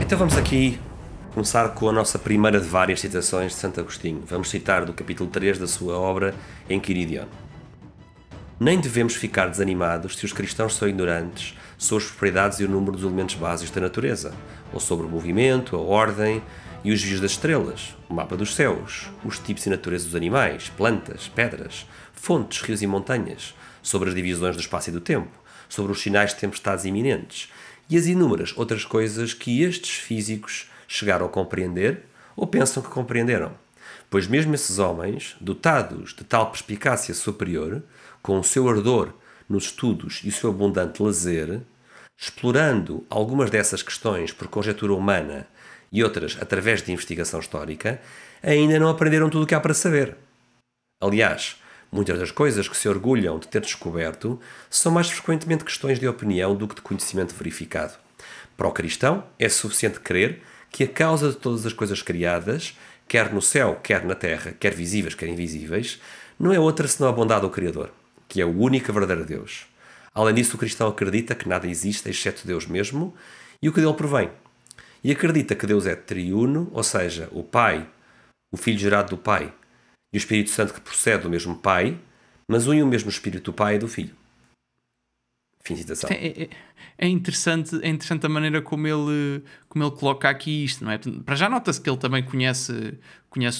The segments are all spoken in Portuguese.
Então vamos aqui começar com a nossa primeira de várias citações de Santo Agostinho. Vamos citar do capítulo 3 da sua obra Enquiridion. Nem devemos ficar desanimados se os cristãos são ignorantes sobre as propriedades e o número dos elementos básicos da natureza, ou sobre o movimento, a ordem e os desvios das estrelas, o mapa dos céus, os tipos e natureza dos animais, plantas, pedras, fontes, rios e montanhas, sobre as divisões do espaço e do tempo, sobre os sinais de tempestades iminentes e as inúmeras outras coisas que estes físicos chegaram a compreender ou pensam que compreenderam. Pois mesmo esses homens, dotados de tal perspicácia superior, com o seu ardor nos estudos e o seu abundante lazer, explorando algumas dessas questões por conjectura humana e outras através de investigação histórica, ainda não aprenderam tudo o que há para saber. Aliás, muitas das coisas que se orgulham de ter descoberto são mais frequentemente questões de opinião do que de conhecimento verificado. Para o cristão, é suficiente crer que a causa de todas as coisas criadas, quer no céu, quer na terra, quer visíveis, quer invisíveis, não é outra senão a bondade do Criador, que é o único e verdadeiro Deus. Além disso, o cristão acredita que nada existe exceto Deus mesmo e o que dele provém. E acredita que Deus é triuno, ou seja, o Pai, o Filho gerado do Pai, e o Espírito Santo que procede do mesmo Pai, mas um e o mesmo Espírito do Pai e do Filho. Fim de citação. É interessante a maneira como ele coloca aqui isto, não é? Para já nota-se que ele também conhece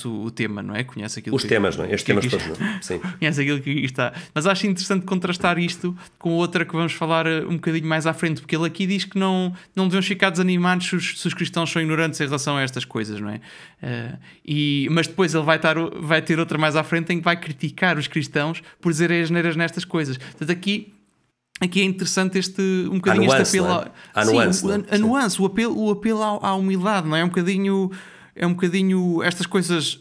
o tema, não é? Conhece aquilo temas, não é? Estes temas todos, não é? Sim. Conhece aquilo que está. Mas acho interessante contrastar isto com outra que vamos falar um bocadinho mais à frente, porque ele aqui diz que não devemos ficar desanimados se os cristãos são ignorantes em relação a estas coisas, não é? Mas depois ele vai ter outra mais à frente em que vai criticar os cristãos por dizerem asneiras nestas coisas. Portanto, aqui é interessante um bocadinho este apelo. A nuance, o apelo à humildade, não é? É um bocadinho estas coisas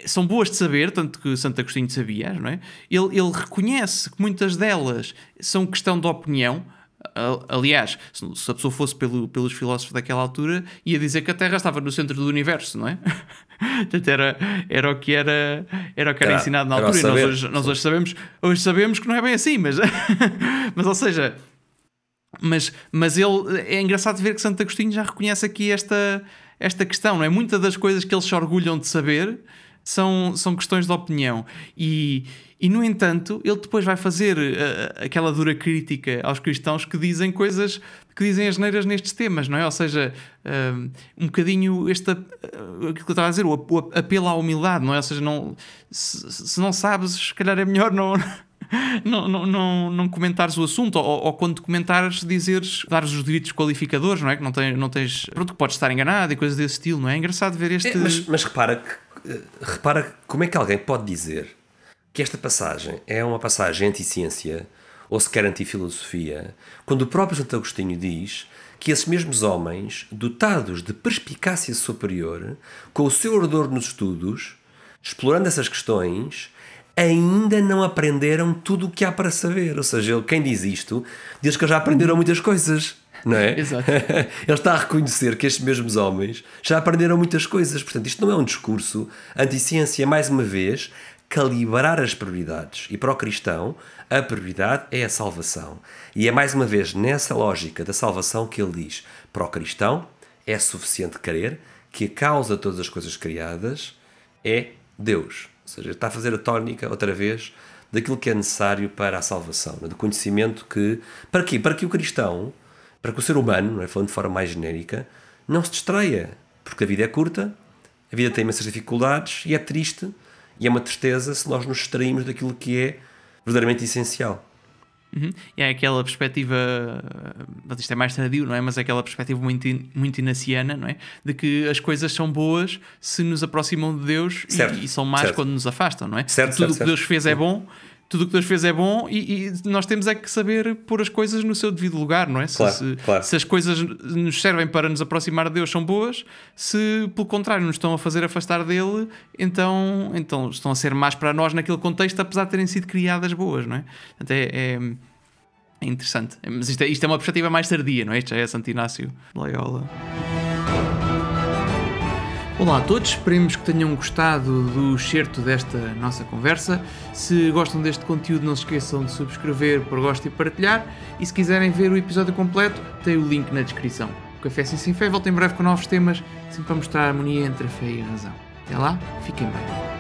são boas de saber, tanto que Santo Agostinho sabia, não é? Ele reconhece que muitas delas são questão de opinião. Aliás, se a pessoa fosse pelos filósofos daquela altura, ia dizer que a Terra estava no centro do universo, não é? Portanto, era o que era ensinado na altura. E nós hoje sabemos que não é bem assim, mas ou seja, mas ele é engraçado ver que Santo Agostinho já reconhece aqui esta questão, não é? Muitas das coisas que eles se orgulham de saber são questões de opinião e no entanto ele depois vai fazer aquela dura crítica aos cristãos que dizem coisas, que dizem asneiras nestes temas, não é? Ou seja, um bocadinho aquilo que eu estava a dizer, o apelo à humildade, não é? Ou seja, se não sabes, se calhar é melhor não comentares o assunto, ou quando comentares dares os direitos qualificadores, não é? Que não tens pronto, que podes estar enganado e coisas desse estilo, não é? É engraçado ver este... Mas repara como é que alguém pode dizer que esta passagem é uma passagem anti-ciência ou sequer anti-filosofia, quando o próprio Santo Agostinho diz que esses mesmos homens, dotados de perspicácia superior, com o seu ardor nos estudos, explorando essas questões, ainda não aprenderam tudo o que há para saber. Ou seja, quem diz isto diz que já aprenderam muitas coisas, não é? Exato. Ele está a reconhecer que estes mesmos homens já aprenderam muitas coisas. Portanto, isto não é um discurso anti-ciência, é mais uma vez calibrar as prioridades. E para o cristão, a prioridade é a salvação. E é mais uma vez nessa lógica da salvação que ele diz: para o cristão é suficiente crer que a causa de todas as coisas criadas é Deus. Ou seja, está a fazer a tónica, outra vez, daquilo que é necessário para a salvação, do conhecimento que... Para quê? Para que o cristão, para que o ser humano, não é, falando de forma mais genérica, não se distraia. Porque a vida é curta, a vida tem imensas dificuldades e é triste, e é uma tristeza se nós nos distraímos daquilo que é verdadeiramente essencial. E é aquela perspectiva, isto é mais tardio, não é? Mas é aquela perspectiva muito inaciana, não é? De que as coisas são boas se nos aproximam de Deus e são más quando nos afastam, não é? Tudo o que Deus fez é bom, tudo o que Deus fez é bom e nós temos é que saber pôr as coisas no seu devido lugar, não é? Claro. Se as coisas nos servem para nos aproximar de Deus são boas, se pelo contrário nos estão a fazer afastar dele, então estão a ser más para nós naquele contexto, apesar de terem sido criadas boas, não é? Portanto, é interessante. Mas isto é uma perspectiva mais tardia, não é? Isto já é Santo Inácio de Loyola. Olá a todos, esperemos que tenham gostado do excerto desta nossa conversa. Se gostam deste conteúdo, não se esqueçam de subscrever por gosto e partilhar. E se quiserem ver o episódio completo, tem o link na descrição. Café Sem Fé volta em breve com novos temas, sempre para mostrar a harmonia entre a fé e a razão. Até lá, fiquem bem.